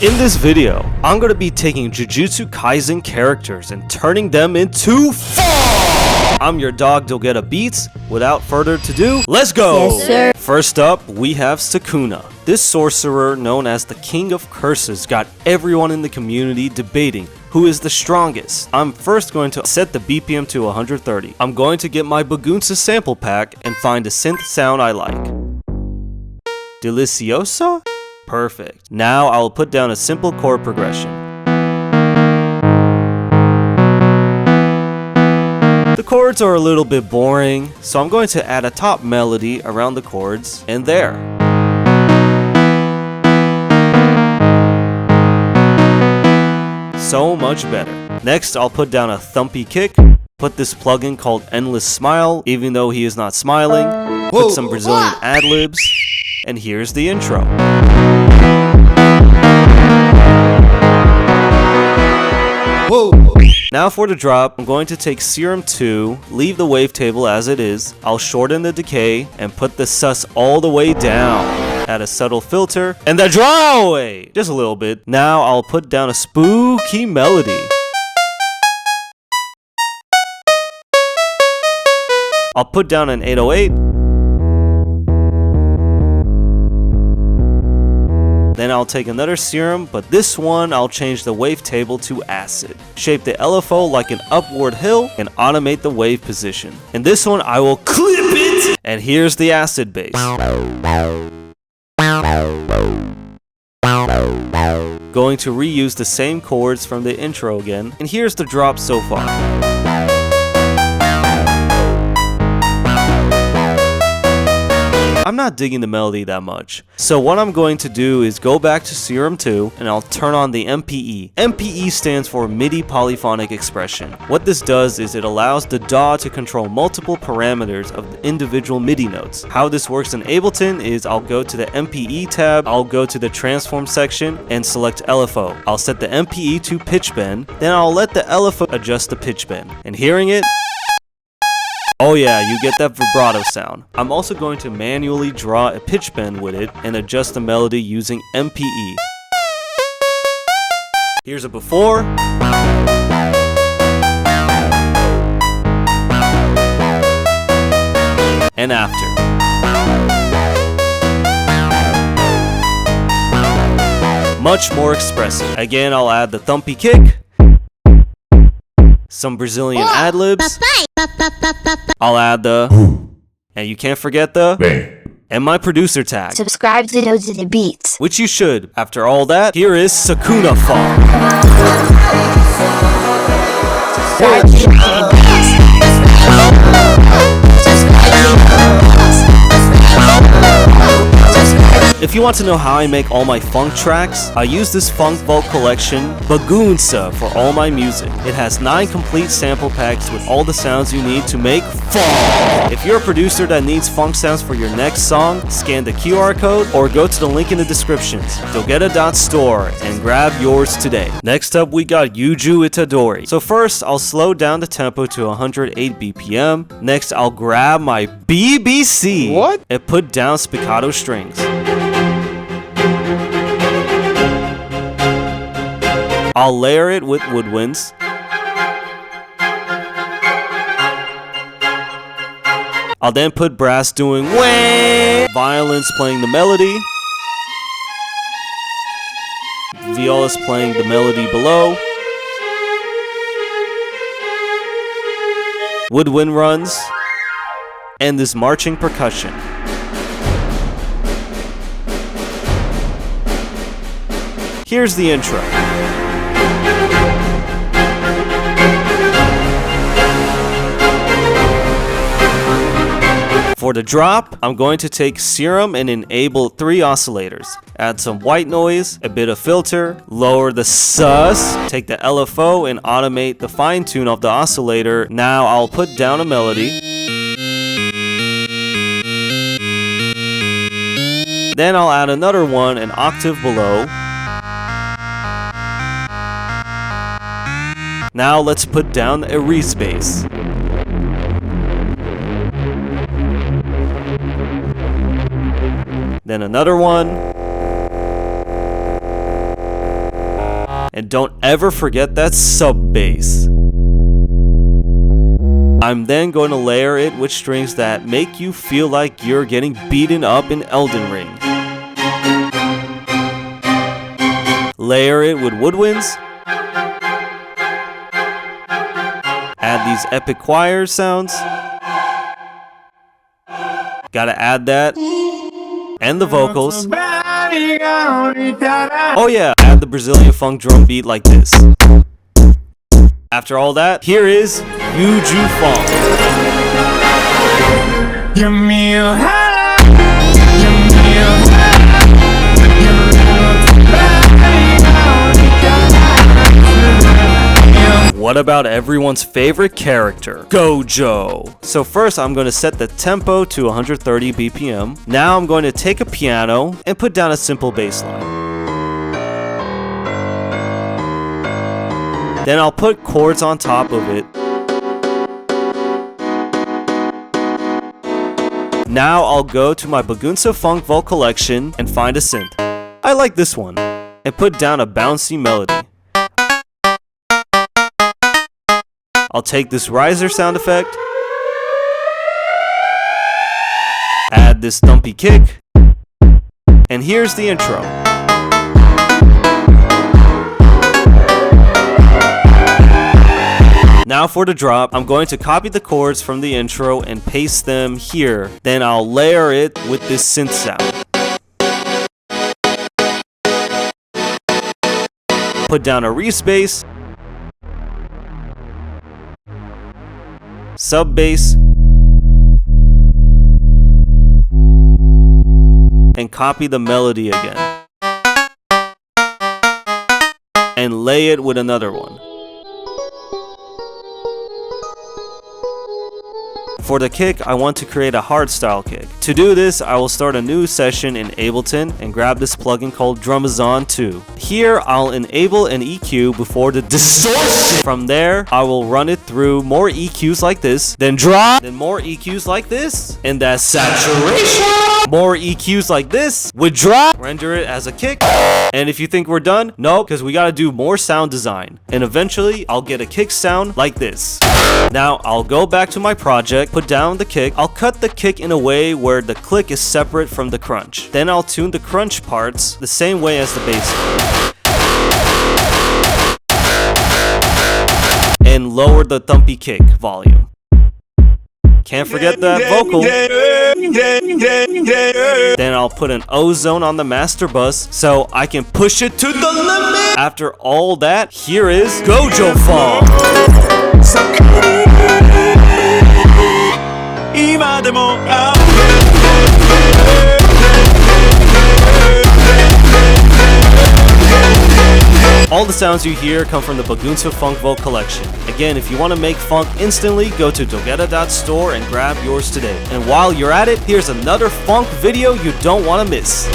In this video, I'm gonna be taking Jujutsu Kaisen characters and turning them into PHONK! I'm your dog Dogeda BeatZ. Without further ado, let's go! Yes, sir. First up, we have Sukuna. This sorcerer, known as the King of Curses, got everyone in the community debating who is the strongest. I'm first going to set the BPM to 130. I'm going to get my BeatZ sample pack and find a synth sound I like. Deliciosa? Perfect. Now I'll put down a simple chord progression. The chords are a little bit boring, so I'm going to add a top melody around the chords, and there. So much better. Next, I'll put down a thumpy kick, put this plugin called Endless Smile, even though he is not smiling, put some Brazilian ad-libs, and here's the intro. Whoa. Now for the drop, I'm going to take Serum 2, leave the wavetable as it is, I'll shorten the decay, and put the sus all the way down. Add a subtle filter, and the draw away! Just a little bit. Now I'll put down a spooky melody. I'll put down an 808. Then I'll take another serum, but this one I'll change the wavetable to acid. Shape the LFO like an upward hill and automate the wave position. In this one I will clip it! And here's the acid bass. Going to reuse the same chords from the intro again, and here's the drop so far. I'm not digging the melody that much. So what I'm going to do is go back to Serum 2 and I'll turn on the MPE. MPE stands for MIDI Polyphonic Expression. What this does is it allows the DAW to control multiple parameters of the individual MIDI notes. How this works in Ableton is I'll go to the MPE tab, I'll go to the transform section and select LFO. I'll set the MPE to pitch bend, then I'll let the LFO adjust the pitch bend. And hearing it, oh yeah, you get that vibrato sound. I'm also going to manually draw a pitch bend with it and adjust the melody using MPE. Here's a before. And after. Much more expressive. Again, I'll add the thumpy kick. Some Brazilian ad-libs. I'll add the, and you can't forget the, and my producer tag. Subscribe to Jujutsu BeatZ. Which you should. After all that, here is Sukuna PHONK. Subscribe to Jujutsu BeatZ. If you want to know how I make all my funk tracks, I use this funk vault collection, BeatZ, for all my music. It has 9 complete sample packs with all the sounds you need to make funk. If you're a producer that needs funk sounds for your next song, scan the QR code or go to the link in the descriptions, dogeda.store, and grab yours today. Next up, we got Yuju Itadori. So first, I'll slow down the tempo to 108 BPM. Next, I'll grab my BBC and put down spiccato strings. I'll layer it with woodwinds. I'll then put brass doing wah, violins playing the melody, violas playing the melody below, woodwind runs, and this marching percussion. Here's the intro. For the drop, I'm going to take Serum and enable 3 oscillators. Add some white noise, a bit of filter, lower the sus, take the LFO and automate the fine tune of the oscillator. Now I'll put down a melody. Then I'll add another one an octave below. Now let's put down a re-space. Then another one. And don't ever forget that sub bass. I'm then going to layer it with strings that make you feel like you're getting beaten up in Elden Ring. Layer it with woodwinds. Add these epic choir sounds. Gotta add that. And the vocals. Oh yeah, add the Brazilian funk drum beat like this. After all that, here is Jujutsu Funk. What about everyone's favorite character, Gojo? So first I'm going to set the tempo to 130 BPM. Now I'm going to take a piano and put down a simple bass line. Then I'll put chords on top of it. Now I'll go to my Jujutsu Funk Vault collection and find a synth. I like this one. And put down a bouncy melody. I'll take this riser sound effect, add this thumpy kick, and here's the intro. Now for the drop, I'm going to copy the chords from the intro and paste them here. Then I'll layer it with this synth sound. Put down a re-space, sub bass, and copy the melody again. And lay it with another one. For the kick, I want to create a hardstyle kick. To do this, I will start a new session in Ableton and grab this plugin called Drumazon 2. Here, I'll enable an EQ before the distortion. From there, I will run it through more EQs like this, then drop, then more EQs like this, and that saturation. More EQs like this, with drop, render it as a kick. And if you think we're done, no, because we gotta do more sound design. And eventually, I'll get a kick sound like this. Now, I'll go back to my project, put down the kick. I'll cut the kick in a way where the click is separate from the crunch. Then I'll tune the crunch parts the same way as the bass. And lower the thumpy kick volume. Can't forget that vocal. Then I'll put an ozone on the master bus so I can push it to the limit. After all that, here is Gojo Funk. All the sounds you hear come from the Jujutsu Funk Vault collection. Again, if you want to make funk instantly, go to Dogeda.store and grab yours today. And while you're at it, here's another funk video you don't want to miss.